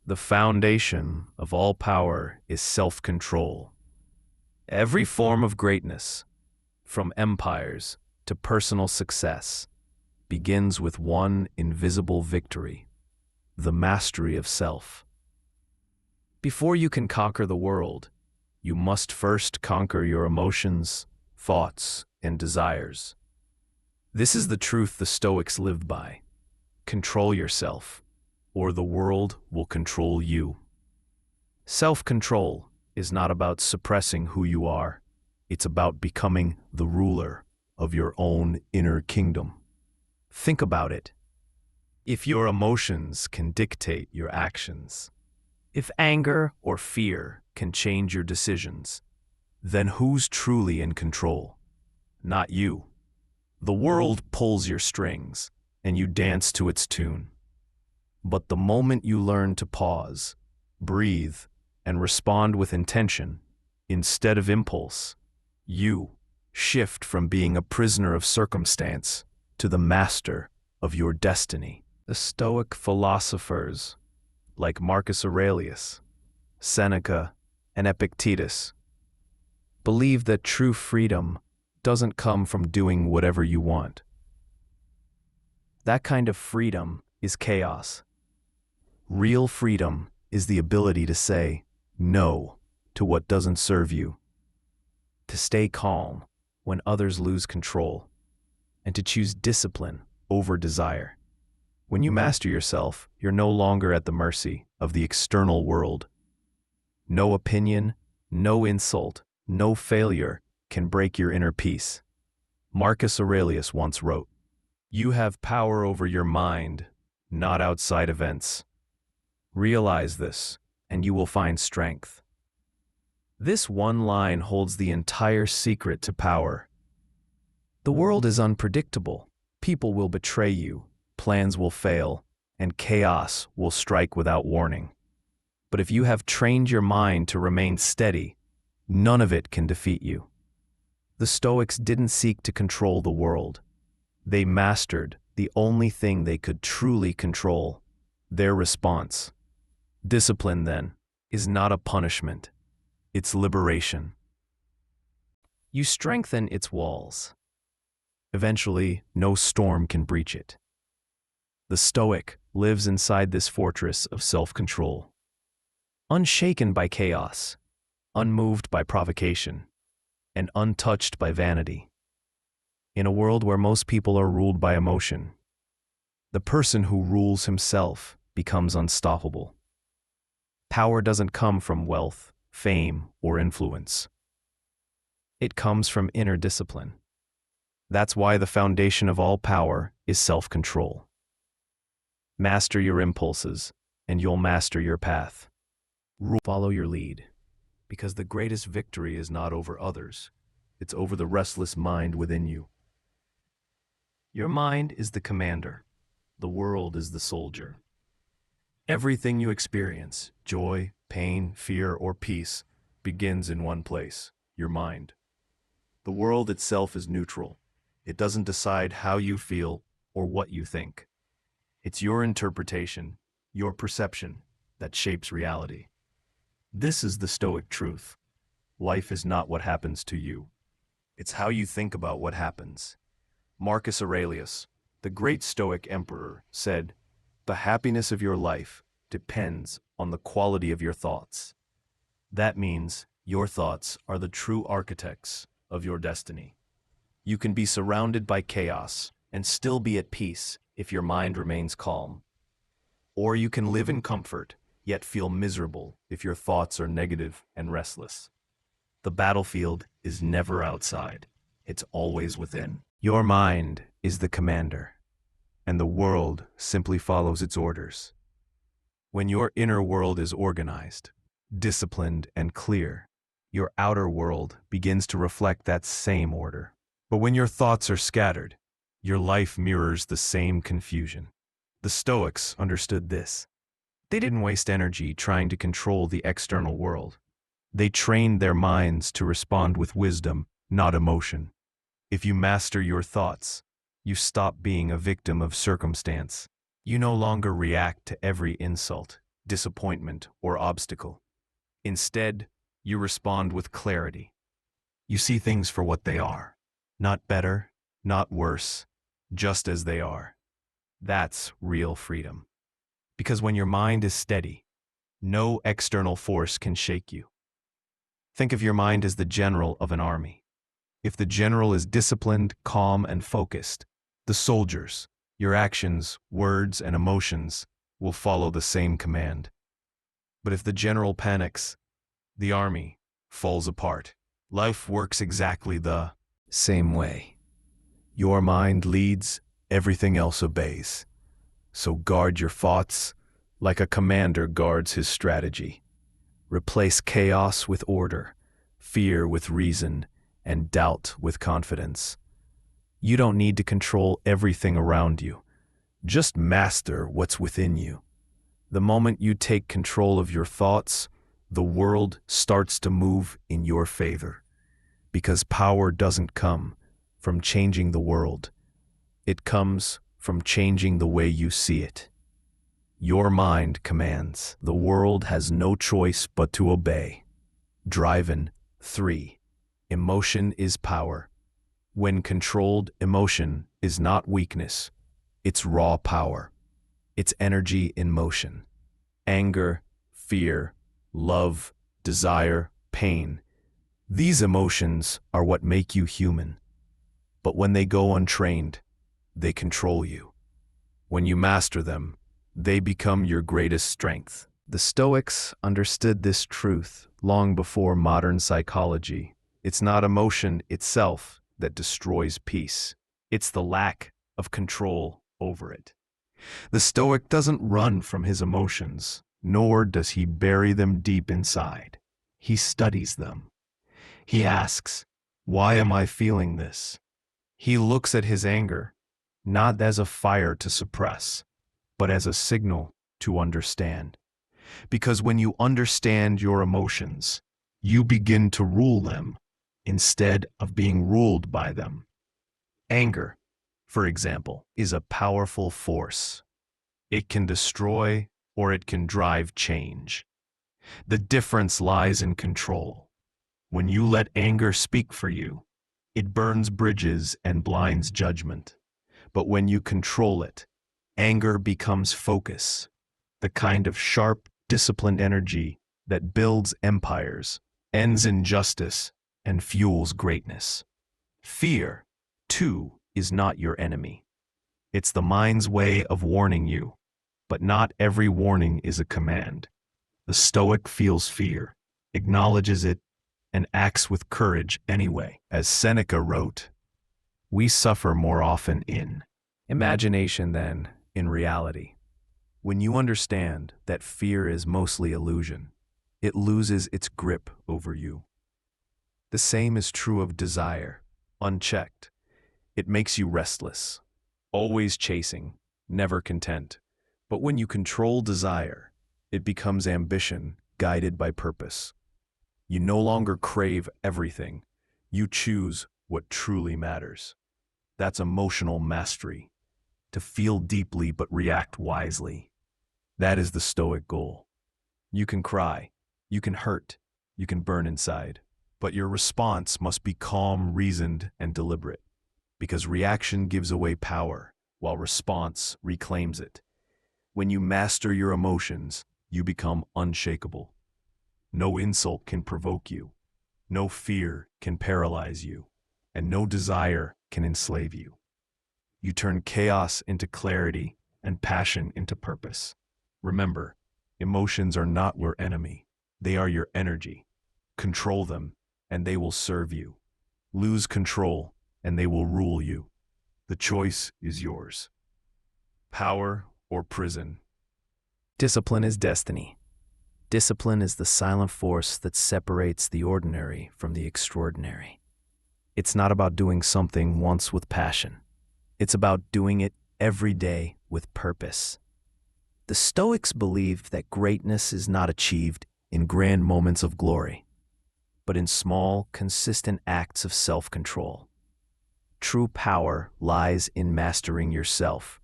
The foundation of all power is self-control. Every form of greatness, from empires to personal success, begins with one invisible victory: the mastery of self. Before you can conquer the world, you must first conquer your emotions, thoughts, and desires. This is the truth the Stoics lived by. Control yourself, or the world will control you. Self-control is not about suppressing who you are. It's about becoming the ruler of your own inner kingdom. Think about it. If your emotions can dictate your actions, if anger or fear can change your decisions, then who's truly in control? Not you. The world pulls your strings, and you dance to its tune. But the moment you learn to pause, breathe, and respond with intention, instead of impulse, you shift from being a prisoner of circumstance to the master of your destiny. The Stoic philosophers, like Marcus Aurelius, Seneca, and Epictetus, believe that true freedom doesn't come from doing whatever you want. That kind of freedom is chaos. Real freedom is the ability to say no to what doesn't serve you, to stay calm when others lose control, and to choose discipline over desire. When you master yourself, you're no longer at the mercy of the external world. No opinion, no insult, no failure can break your inner peace. Marcus Aurelius once wrote, "You have power over your mind, not outside events. Realize this, and you will find strength." This one line holds the entire secret to power. The world is unpredictable. People will betray you, plans will fail, and chaos will strike without warning. But if you have trained your mind to remain steady, none of it can defeat you. The Stoics didn't seek to control the world. They mastered the only thing they could truly control: their response. Discipline, then, is not a punishment. It's liberation. You strengthen its walls. Eventually, no storm can breach it. The Stoic lives inside this fortress of self-control, unshaken by chaos, unmoved by provocation, and untouched by vanity. In a world where most people are ruled by emotion, the person who rules himself becomes unstoppable. Power doesn't come from wealth, fame, or influence. It comes from inner discipline. That's why the foundation of all power is self-control. Master your impulses, and you'll master your path. Follow your lead, because the greatest victory is not over others. It's over the restless mind within you. Your mind is the commander. The world is the soldier. Everything you experience, joy, pain, fear, or peace, begins in one place: your mind. The world itself is neutral. It doesn't decide how you feel or what you think. It's your interpretation, your perception, that shapes reality. This is the Stoic truth. Life is not what happens to you. It's how you think about what happens. Marcus Aurelius, the great Stoic emperor, said, "The happiness of your life depends on the quality of your thoughts." That means your thoughts are the true architects of your destiny. You can be surrounded by chaos and still be at peace if your mind remains calm. Or you can live in comfort, yet feel miserable if your thoughts are negative and restless. The battlefield is never outside. It's always within. Your mind is the commander, and the world simply follows its orders. When your inner world is organized, disciplined, and clear, your outer world begins to reflect that same order. But when your thoughts are scattered, your life mirrors the same confusion. The Stoics understood this. They didn't waste energy trying to control the external world. They trained their minds to respond with wisdom, not emotion. If you master your thoughts, you stop being a victim of circumstance. You no longer react to every insult. disappointment, or obstacle. Instead, you respond with clarity. You see things for what they are. Not better, not worse, just as they are. That's real freedom. Because when your mind is steady, no external force can shake you. Think of your mind as the general of an army. If the general is disciplined, calm, and focused, the soldiers, your actions, words, and emotions will follow the same command. But if the general panics, the army falls apart. Life works exactly the same way. Your mind leads, everything else obeys. So guard your thoughts like a commander guards his strategy. Replace chaos with order, fear with reason, and doubt with confidence. You don't need to control everything around you. Just master what's within you. The moment you take control of your thoughts, the world starts to move in your favor. Because power doesn't come from changing the world. It comes from changing the way you see it. Your mind commands. The world has no choice but to obey. Driven 3. Emotion is power. When controlled, emotion is not weakness. It's raw power. It's energy in motion. Anger, fear, love, desire, pain. These emotions are what make you human. But when they go untrained, they control you. When you master them, they become your greatest strength. The Stoics understood this truth long before modern psychology. It's not emotion itself that destroys peace. It's the lack of control over it. The Stoic doesn't run from his emotions, nor does he bury them deep inside. He studies them. He asks, why am I feeling this? He looks at his anger, not as a fire to suppress, but as a signal to understand. Because when you understand your emotions, you begin to rule them instead of being ruled by them. Anger, for example, is a powerful force. It can destroy or it can drive change. The difference lies in control. When you let anger speak for you, it burns bridges and blinds judgment. But when you control it, anger becomes focus, the kind of sharp, disciplined energy that builds empires, ends injustice, and fuels greatness. Fear, too, is not your enemy. It's the mind's way of warning you, but not every warning is a command. The Stoic feels fear, acknowledges it, and acts with courage anyway. As Seneca wrote, we suffer more often in imagination than in reality. When you understand that fear is mostly illusion, it loses its grip over you. The same is true of desire. Unchecked, it makes you restless, always chasing, never content. But when you control desire, it becomes ambition guided by purpose. You no longer crave everything. You choose what truly matters. That's emotional mastery. To feel deeply but react wisely. That is the Stoic goal. You can cry, you can hurt, you can burn inside, but your response must be calm, reasoned, and deliberate. Because reaction gives away power, while response reclaims it. When you master your emotions, you become unshakable. No insult can provoke you. No fear can paralyze you. And no desire can enslave you. You turn chaos into clarity and passion into purpose. Remember, emotions are not your enemy. They are your energy. Control them, and they will serve you. Lose control, and they will rule you. The choice is yours. Power or prison. Discipline is destiny. Discipline is the silent force that separates the ordinary from the extraordinary. It's not about doing something once with passion. It's about doing it every day with purpose. The Stoics believed that greatness is not achieved in grand moments of glory, but in small, consistent acts of self-control. True power lies in mastering yourself,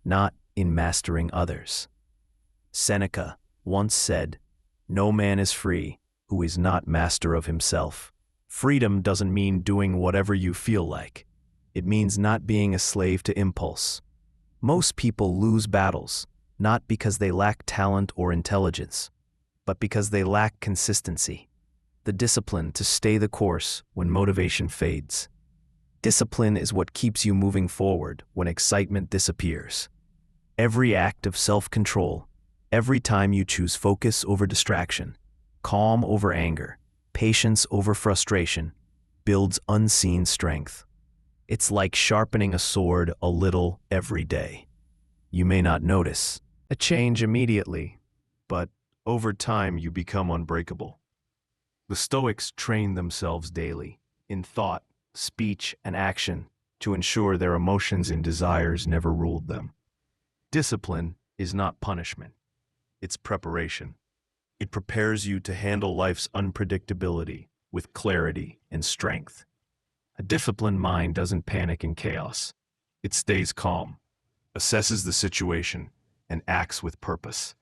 not in mastering others. Seneca once said, "No man is free who is not master of himself." Freedom doesn't mean doing whatever you feel like. It means not being a slave to impulse. Most people lose battles, not because they lack talent or intelligence, but because they lack consistency, the discipline to stay the course when motivation fades. Discipline is what keeps you moving forward when excitement disappears. Every act of self-control, every time you choose focus over distraction, calm over anger, patience over frustration, builds unseen strength. It's like sharpening a sword a little every day. You may not notice a change immediately, but over time you become unbreakable. The Stoics trained themselves daily, in thought, speech, and action, to ensure their emotions and desires never ruled them. Discipline is not punishment, it's preparation. It prepares you to handle life's unpredictability with clarity and strength. A disciplined mind doesn't panic in chaos. It stays calm, assesses the situation, and acts with purpose.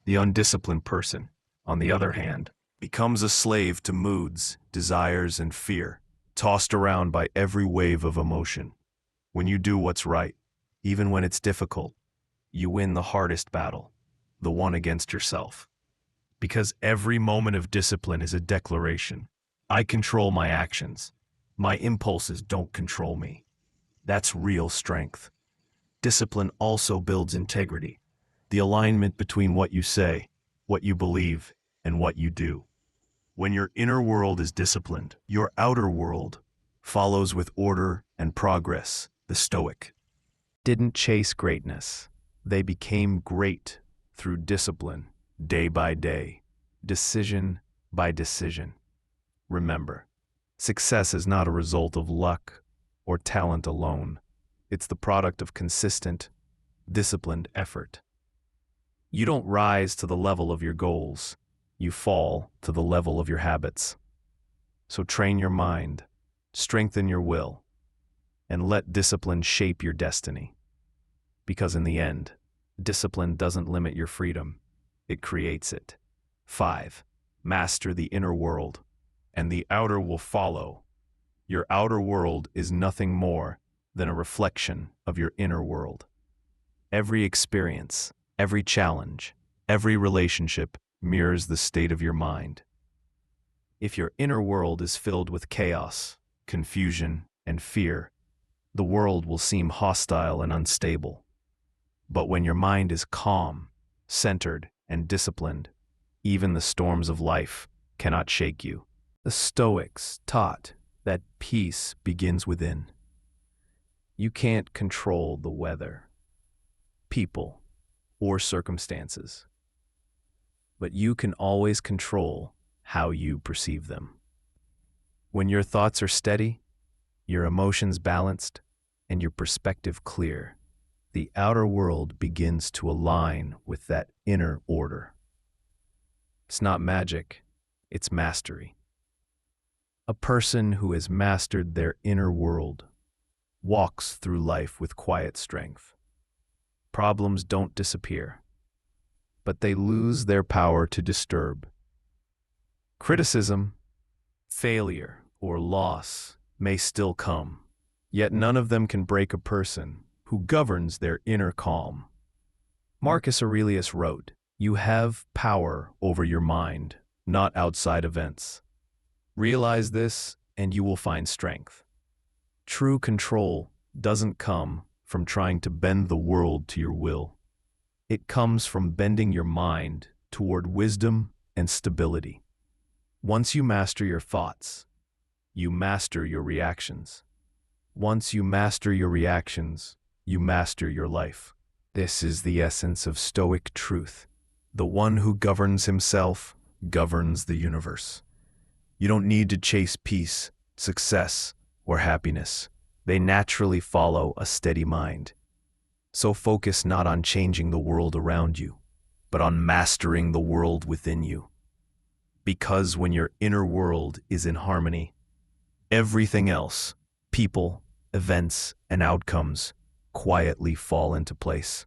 The undisciplined person, on the other hand, becomes a slave to moods, desires, and fear, tossed around by every wave of emotion. When you do what's right, even when it's difficult, you win the hardest battle, the one against yourself. Because every moment of discipline is a declaration. I control my actions. My impulses don't control me. That's real strength. Discipline also builds integrity, the alignment between what you say, what you believe, and what you do. When your inner world is disciplined, your outer world follows with order and progress. The Stoic didn't chase greatness. They became great through discipline, day by day, decision by decision. Remember, success is not a result of luck or talent alone. It's the product of consistent, disciplined effort. You don't rise to the level of your goals. You fall to the level of your habits. So train your mind, strengthen your will, and let discipline shape your destiny. Because in the end, discipline doesn't limit your freedom, it creates it. 5. Master the inner world, and the outer will follow. Your outer world is nothing more than a reflection of your inner world. Every experience, every challenge, every relationship mirrors the state of your mind. If your inner world is filled with chaos, confusion, and fear, the world will seem hostile and unstable. But when your mind is calm, centered, and disciplined, even the storms of life cannot shake you. The Stoics taught that peace begins within. You can't control the weather, people, or circumstances, but you can always control how you perceive them. When your thoughts are steady, your emotions balanced, and your perspective clear, the outer world begins to align with that inner order. It's not magic, it's mastery. A person who has mastered their inner world walks through life with quiet strength. Problems don't disappear, but they lose their power to disturb. Criticism, failure, or loss may still come, yet none of them can break a person who governs their inner calm. Marcus Aurelius wrote, "You have power over your mind, not outside events. Realize this, and you will find strength." True control doesn't come from trying to bend the world to your will. It comes from bending your mind toward wisdom and stability. Once you master your thoughts, you master your reactions. Once you master your reactions, you master your life. This is the essence of Stoic truth. The one who governs himself governs the universe. You don't need to chase peace, success, or happiness. They naturally follow a steady mind. So focus not on changing the world around you, but on mastering the world within you. Because when your inner world is in harmony, everything else, people, events, and outcomes, quietly fall into place.